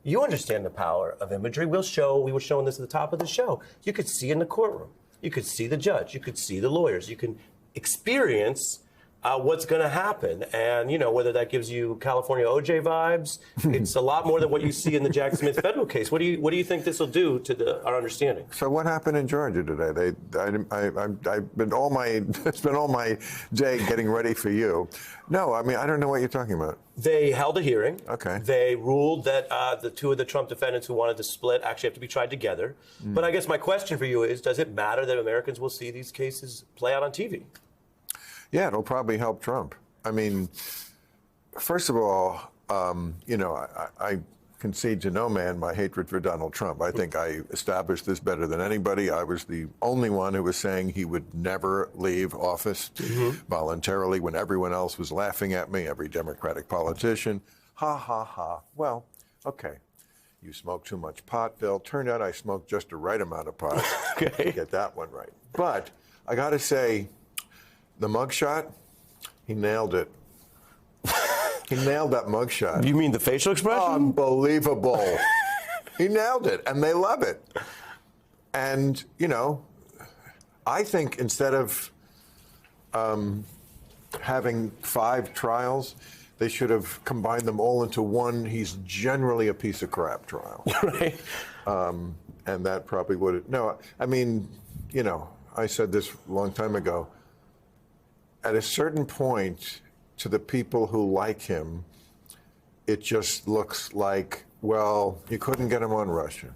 You understand the power of imagery. We were showing this at the top of the show. You could see in the courtroom. You could see the judge. You could see the lawyers. You can experience what's going to happen. And, you know, whether that gives you California OJ vibes, it's a lot more than what you see in the Jack Smith federal case. What do you think this will do to our understanding? So what happened in Georgia today? I've been all my day getting ready for you. No, I mean, I don't know what you're talking about. They held a hearing. Okay. They ruled that the two of the Trump defendants who wanted to split actually have to be tried together. But I guess my question for you is, does it matter that Americans will see these cases play out on TV? Yeah, it'll probably help Trump. I mean, first of all, you know, I concede to no man my hatred for Donald Trump. I think I established this better than anybody. I was the only one who was saying he would never leave office voluntarily when everyone else was laughing at me, every Democratic politician. Ha, ha, ha. Well, okay. You smoke too much pot, Bill. Turned out I smoked just the right amount of pot to get that one right. But I got to say, the mugshot, he nailed it. He nailed that mugshot. You mean the facial expression? Unbelievable. He nailed it, and they love it. And, you know, I think instead of having 5 trials, they should have combined them all into one. He's generally a piece of crap trial. Right. And that probably would. No, I mean, you know, I said this a long time ago. At a certain point, to the people who like him, it just looks like, well, you couldn't get him on Russia.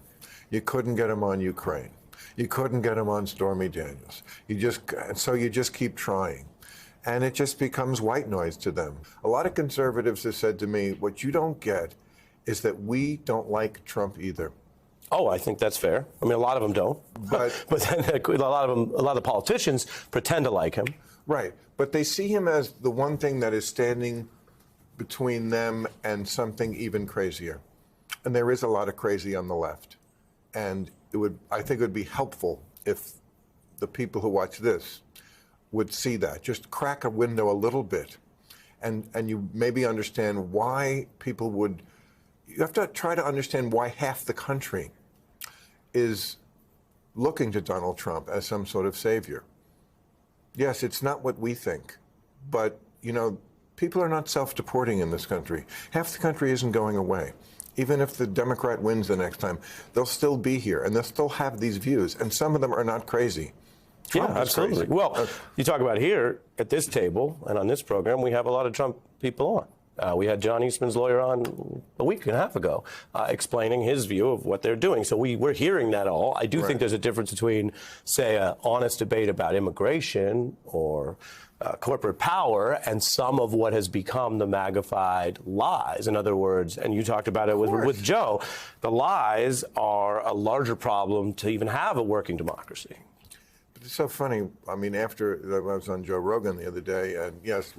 You couldn't get him on Ukraine. You couldn't get him on Stormy Daniels. So you just keep trying. And it just becomes white noise to them. A lot of conservatives have said to me, what you don't get is that we don't like Trump either. Oh, I think that's fair. I mean, a lot of them don't. But then a lot of the politicians pretend to like him. Right. But they see him as the one thing that is standing between them and something even crazier. And there is a lot of crazy on the left. And I think it would be helpful if the people who watch this would see that. Just crack a window a little bit. And you maybe understand why people would. You have to try to understand why half the country is looking to Donald Trump as some sort of savior. Yes, it's not what we think, but, you know, people are not self-deporting in this country. Half the country isn't going away. Even if the Democrat wins the next time, they'll still be here, and they'll still have these views, and some of them are not crazy. Trump yeah, absolutely. Crazy. Well, you talk about here at this table and on this program, we have a lot of Trump people on. We had John Eastman's lawyer on a week and a half ago explaining his view of what they're doing. So we're hearing that all. I do think there's a difference between, say, an honest debate about immigration or corporate power and some of what has become the magnified lies. In other words, and you talked about it with Joe, the lies are a larger problem to even have a working democracy. But it's so funny. I mean, after I was on Joe Rogan the other day, and yes,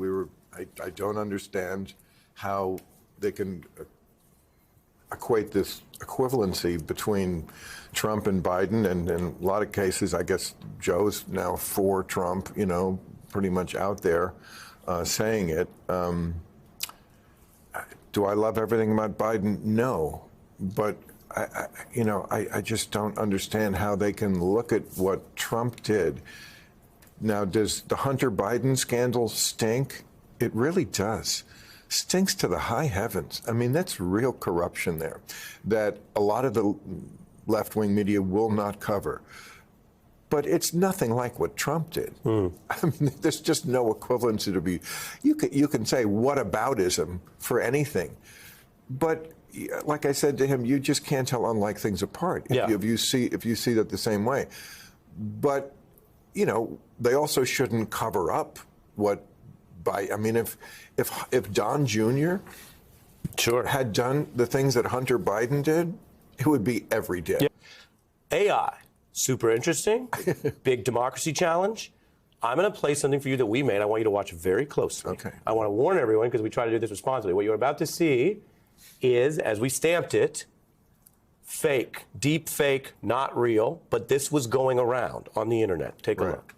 I don't understand how they can equate this equivalency between Trump and Biden. And in a lot of cases, I guess Joe's now for Trump, you know, pretty much out there saying it. Do I love everything about Biden? No. But, I just don't understand how they can look at what Trump did. Now, does the Hunter Biden scandal stink? It really does. Stinks to the high heavens. I mean, that's real corruption there that a lot of the left-wing media will not cover. But it's nothing like what Trump did. I mean, there's just no equivalency to be. You can say whataboutism for anything. But like I said to him, you just can't tell unlike things apart if you see that the same way. But, you know, they also shouldn't cover up what. I mean, if Don Jr. had done the things that Hunter Biden did, it would be every day. Yeah. AI, super interesting, big democracy challenge. I'm going to play something for you that we made. I want you to watch very closely. Okay. I want to warn everyone because we try to do this responsibly. What you're about to see is, as we stamped it, fake, deep fake, not real, but this was going around on the internet. Take a look.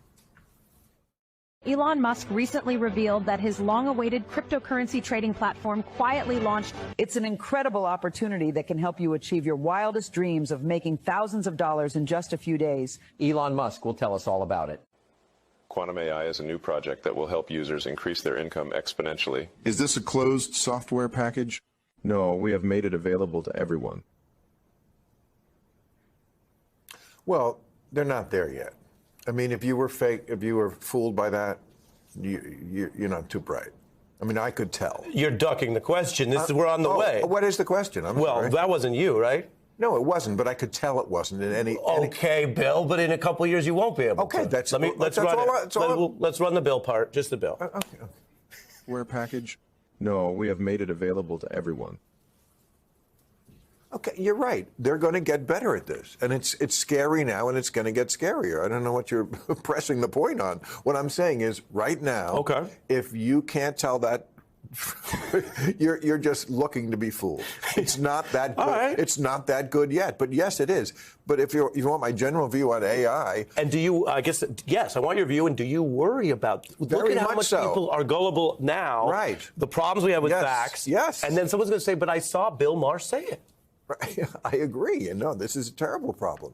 Elon Musk recently revealed that his long-awaited cryptocurrency trading platform quietly launched. It's an incredible opportunity that can help you achieve your wildest dreams of making thousands of dollars in just a few days. Elon Musk will tell us all about it. Quantum AI is a new project that will help users increase their income exponentially. Is this a closed software package? No, we have made it available to everyone. Well, they're not there yet. I mean, if you were fooled by that, you're not too bright. I mean, I could tell. You're ducking the question. We're on the way. What is the question? Well, sorry. that wasn't you, right? No, it wasn't, but I could tell it wasn't in any. Okay, Bill, but in a couple of years you won't be able to. Okay, let's run the bill part, just the bill. Okay. Software package? No, we have made it available to everyone. Okay, you're right. They're going to get better at this. And it's scary now, and it's going to get scarier. I don't know what you're pressing the point on. What I'm saying is, right now, okay, if you can't tell that, you're just looking to be fooled. It's not that good. All right. It's not that good yet. But yes, it is. But if you want my general view on AI. And do you, I guess, yes, I want your view. And do you worry about, look at how much people are gullible now. Right. The problems we have with Yes. facts. Yes. And then someone's going to say, but I saw Bill Maher say it. I agree. And no, this is a terrible problem.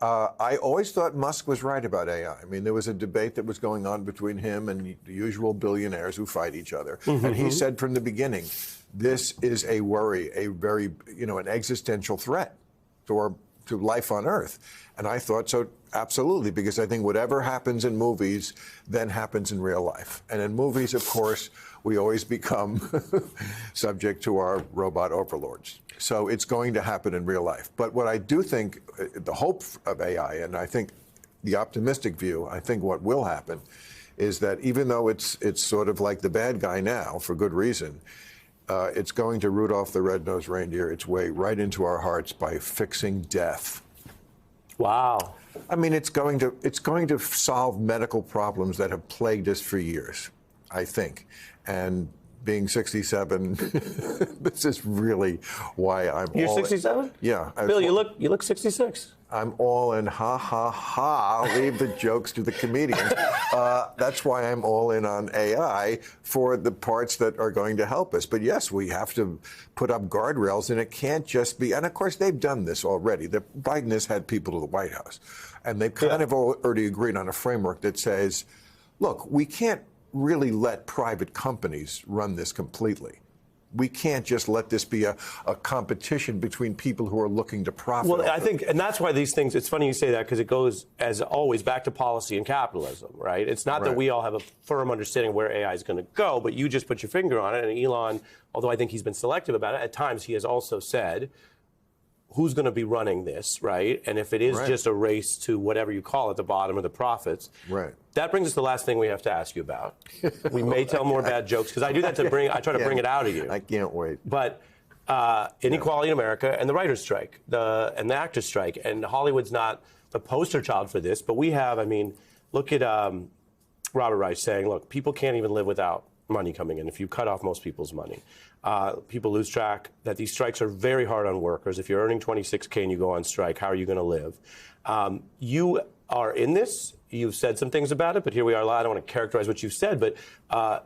I always thought Musk was right about AI. I mean, there was a debate that was going on between him and the usual billionaires who fight each other. And he said from the beginning, this is a worry, a very, an existential threat to life on Earth. And I thought so, absolutely, because I think whatever happens in movies then happens in real life. And in movies, of course, we always become subject to our robot overlords. So it's going to happen in real life. But what I do think, the hope of AI, and I think the optimistic view, I think what will happen is that even though it's sort of like the bad guy now, for good reason, it's going to Rudolph the Red-Nosed Reindeer its way right into our hearts by fixing death. Wow. I mean, it's going to solve medical problems that have plagued us for years, I think. And being 67, this is really why I'm. You're 67? Yeah. Bill, you look 66. I'm all in. Ha ha ha! Leave the jokes to the comedians. That's why I'm all in on AI for the parts that are going to help us. But yes, we have to put up guardrails, and it can't just be. And of course, they've done this already. Biden has had people to the White House, and they've kind of already agreed on a framework that says, look, we can't really let private companies run this completely. We can't just let this be a competition between people who are looking to profit. Well, I think, and that's why these things, it's funny you say that because it goes, as always, back to policy and capitalism, right? It's not that we all have a firm understanding of where AI is going to go, but you just put your finger on it. And Elon, although I think he's been selective about it, at times he has also said, who's going to be running this, right? And if it is just a race to whatever you call it, the bottom of the profits, that brings us to the last thing we have to ask you about. We may tell more bad jokes because I do that I try to bring it out of you. I can't wait. But inequality in America and the writer's strike, and the actor's strike, and Hollywood's not the poster child for this, but we have, I mean, look at Robert Reich saying, look, people can't even live without money coming in if you cut off most people's money. People lose track that these strikes are very hard on workers. If you're earning $26K and you go on strike, how are you going to live? You are in this. You've said some things about it, but here we are. I don't want to characterize what you've said, but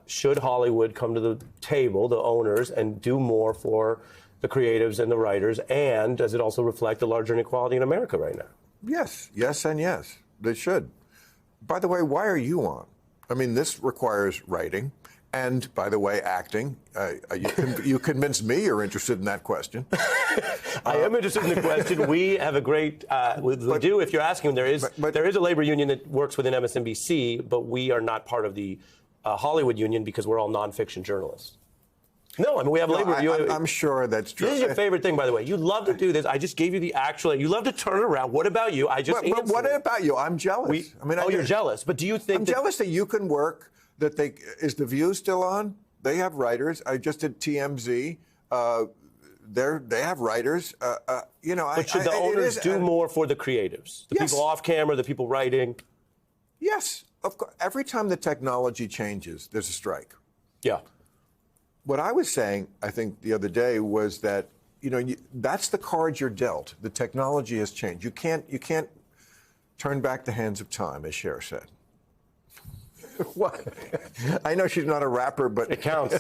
should Hollywood come to the table, the owners, and do more for the creatives and the writers? And does it also reflect the larger inequality in America right now? Yes, yes, and yes. They should. By the way, why are you on? I mean, this requires writing. And, by the way, acting. You convinced me you're interested in that question. I am interested in the question. We have a great, if you're asking, there is a labor union that works within MSNBC, but we are not part of the Hollywood union because we're all nonfiction journalists. No, I mean, we have labor. I'm sure that's true. This is your favorite thing, by the way. You love to do this. I just gave you the actual. You love to turn it around. What about you? I just answered. What about you? I'm jealous. You're jealous. But do you think I'm jealous that you can work? Is The View still on? They have writers. I just did TMZ. They have writers. But should the owners do more for the creatives? The people off camera, the people writing? Yes, of course. Every time the technology changes, there's a strike. Yeah. What I was saying, I think, the other day was that, that's the cards you're dealt. The technology has changed. You can't turn back the hands of time, as Cher said. What? I know she's not a rapper, but It counts.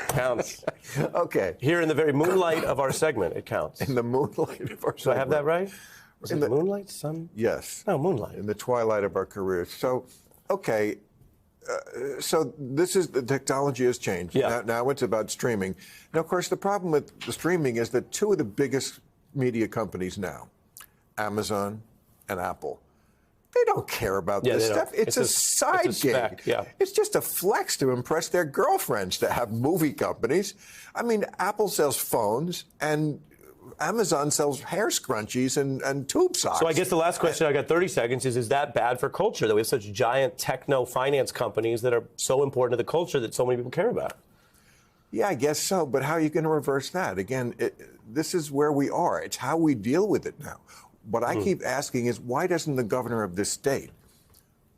Counts. Okay. Here in the very moonlight of our segment, it counts. In the moonlight of our Do I have that right? Is In it the- moonlight? Sun? Yes. No, moonlight. In the twilight of our careers. So, okay. So this is the technology has changed. Yeah. Now it's about streaming. Now, of course, the problem with the streaming is that two of the biggest media companies now, Amazon and Apple, they don't care about Yeah, this they don't. stuff. It's a side it's a spec, gig. yeah. It's just a flex to impress their girlfriends to have movie companies. I mean, Apple sells phones and Amazon sells hair scrunchies and tube socks. So I guess the last question, I got 30 seconds, is that bad for culture that we have such giant techno finance companies that are so important to the culture that so many people care about? Yeah, I guess so. But how are you going to reverse that? Again, this is where we are. It's how we deal with it now. What I keep asking is, why doesn't the governor of this state,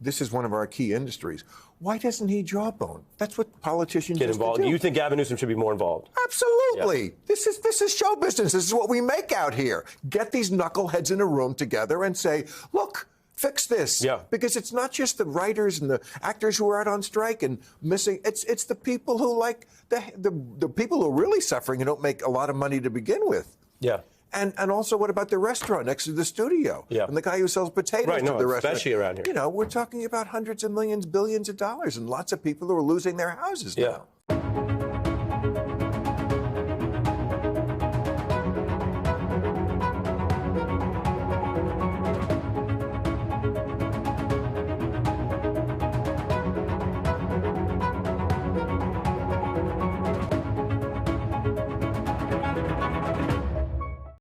this is one of our key industries, why doesn't he jawbone? That's what politicians Get used to involved. do. You think Gavin Newsom should be more involved? Absolutely. Yeah. This is show business. This is what we make out here. Get these knuckleheads in a room together and say, look, fix this. Yeah. Because it's not just the writers and the actors who are out on strike and missing. It's the people who the people who are really suffering and don't make a lot of money to begin with. Yeah. And also, what about the restaurant next to the studio? Yeah. And the guy who sells potatoes Right, to no, the restaurant. especially around here. You know, we're talking about hundreds of millions, billions of dollars, and lots of people who are losing their houses Yeah. now.